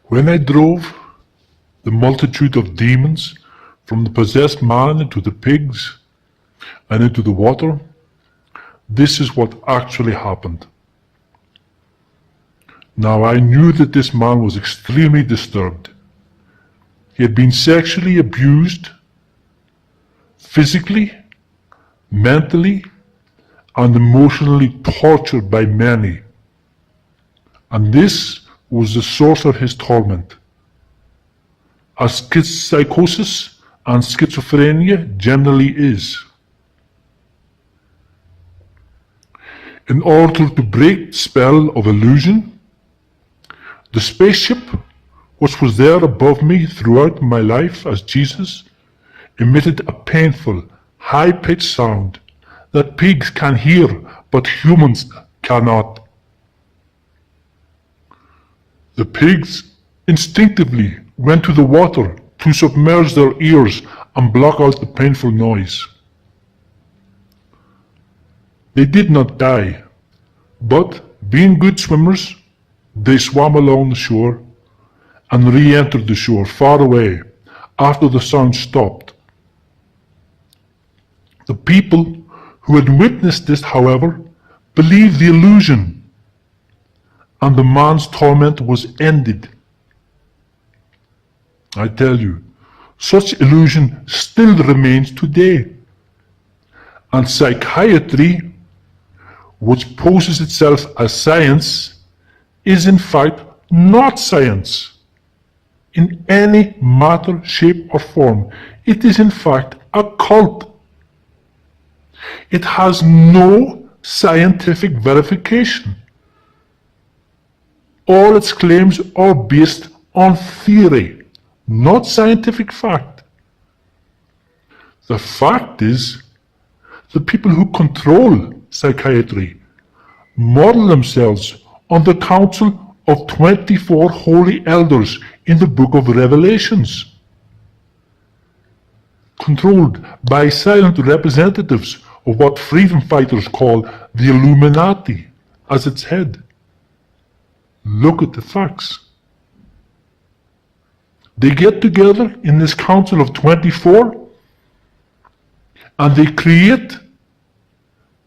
When I drove the multitude of demons from the possessed man into the pigs and into the water, this is what actually happened. Now I knew that this man was extremely disturbed. He had been sexually abused, physically, mentally, and emotionally tortured by many. And this was the source of his torment. As psychosis and schizophrenia generally is. In order to break the spell of illusion, the spaceship, which was there above me throughout my life as Jesus, emitted a painful, high-pitched sound that pigs can hear, but humans cannot. The pigs instinctively went to the water to submerge their ears and block out the painful noise. They did not die, but being good swimmers, they swam along the shore and re-entered the shore far away after the sound stopped. The people who had witnessed this, however, believed the illusion, and the man's torment was ended. I tell you, such illusion still remains today. And psychiatry, which poses itself as science, is in fact not science in any matter, shape, or form. It is in fact a cult. It has no scientific verification. All its claims are based on theory, not scientific fact. The fact is, the people who control psychiatry model themselves on the council of 24 holy elders in the book of Revelations, controlled by silent representatives of what freedom fighters call the Illuminati as its head. Look at the facts. They get together in this council of 24 and they create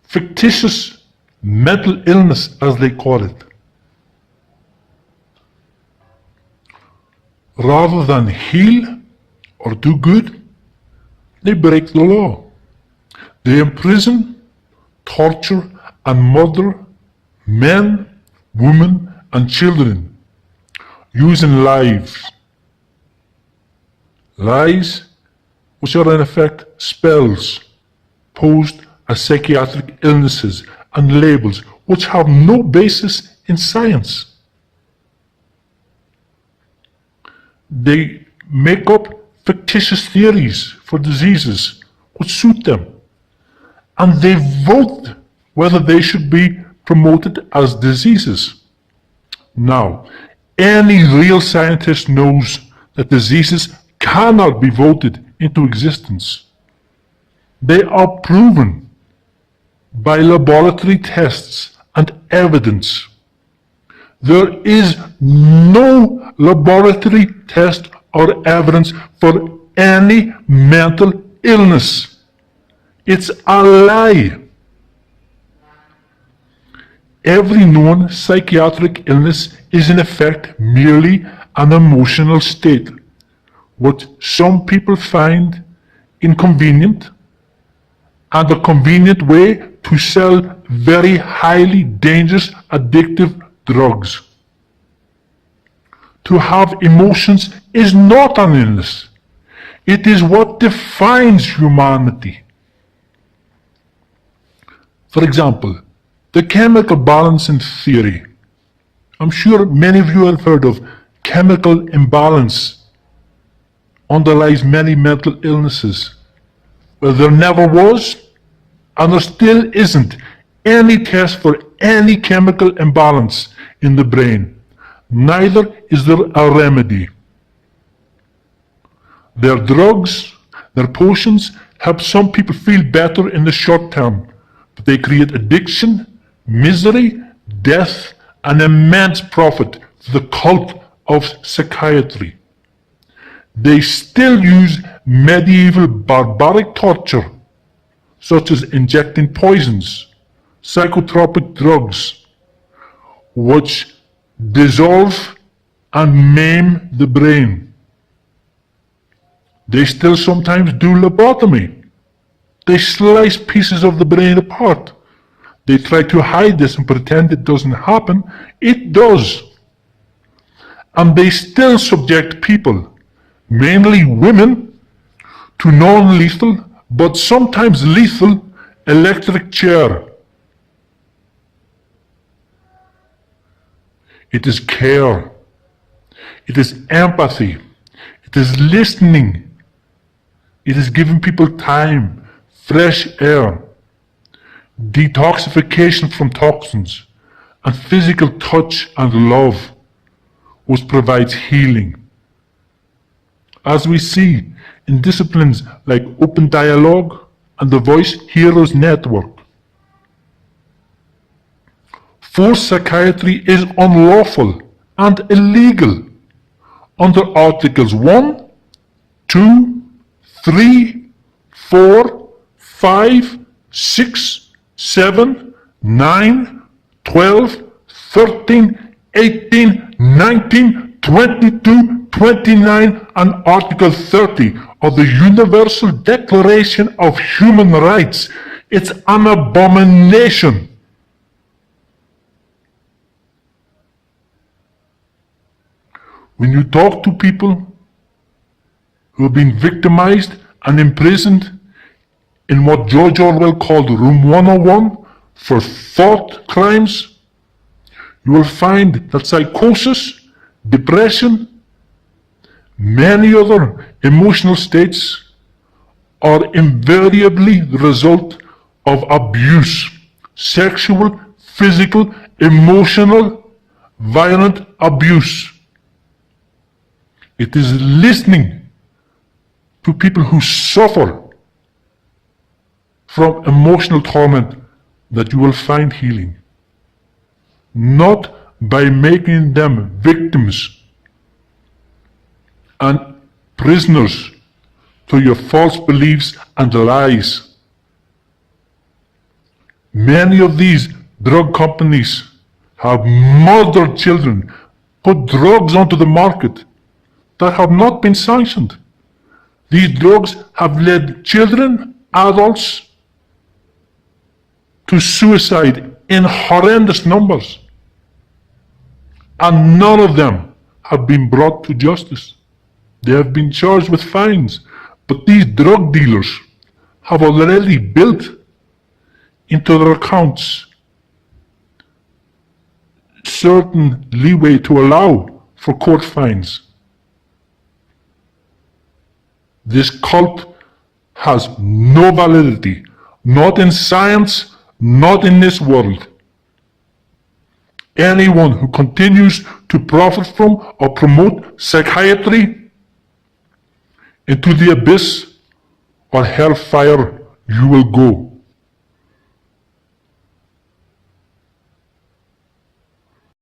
fictitious mental illness, as they call it. Rather than heal or do good, they break the law. They imprison, torture, and murder men, women, and children using lies which are in effect spells posed as psychiatric illnesses and labels which have no basis in science. They make up fictitious theories for diseases which suit them, and they vote whether they should be promoted as diseases. Now, any real scientist knows that diseases cannot be voted into existence. They are proven by laboratory tests and evidence. There is no laboratory test or evidence for any mental illness. It's a lie. Every known psychiatric illness is in effect merely an emotional state, what some people find inconvenient and a convenient way to sell very highly dangerous addictive drugs. To have emotions is not an illness. It is what defines humanity. For example, the chemical balancing theory. I'm sure many of you have heard of chemical imbalance underlies many mental illnesses. Well, there never was, and there still isn't, any test for any chemical imbalance in the brain. Neither is there a remedy. Their drugs, their potions, help some people feel better in the short term, but they create addiction, misery, death, and immense profit for the cult of psychiatry. They still use medieval barbaric torture, such as injecting poisons, psychotropic drugs, which dissolve and maim the brain. They still sometimes do lobotomy. They slice pieces of the brain apart. They try to hide this and pretend it doesn't happen. It does. And they still subject people, mainly women, to non-lethal, but sometimes lethal, electric chair. It is care. It is empathy. It is listening. It is giving people time, fresh air, detoxification from toxins, and physical touch and love, which provides healing. As we see in disciplines like Open Dialogue and the Voice Heroes Network. Forced psychiatry is unlawful and illegal under Articles 1, 2, 3, 4, 5, 6, 7, 9, 12, 13, 18, 19, 22, 29, and Article 30 of the Universal Declaration of Human Rights. It's an abomination. When you talk to people who have been victimized and imprisoned in what George Orwell called Room 101 for thought crimes, you will find that psychosis, depression, many other emotional states are invariably the result of abuse, sexual, physical, emotional, violent abuse. It is listening to people who suffer from emotional torment that you will find healing, not by making them victims and prisoners to your false beliefs and lies. Many of these drug companies have murdered children, put drugs onto the market that have not been sanctioned. These drugs have led children, adults, to suicide in horrendous numbers. And none of them have been brought to justice. They have been charged with fines. But these drug dealers have already built into their accounts certain leeway to allow for court fines. This cult has no validity, not in science, not in this world. Anyone who continues to profit from or promote psychiatry into the abyss or hellfire you will go.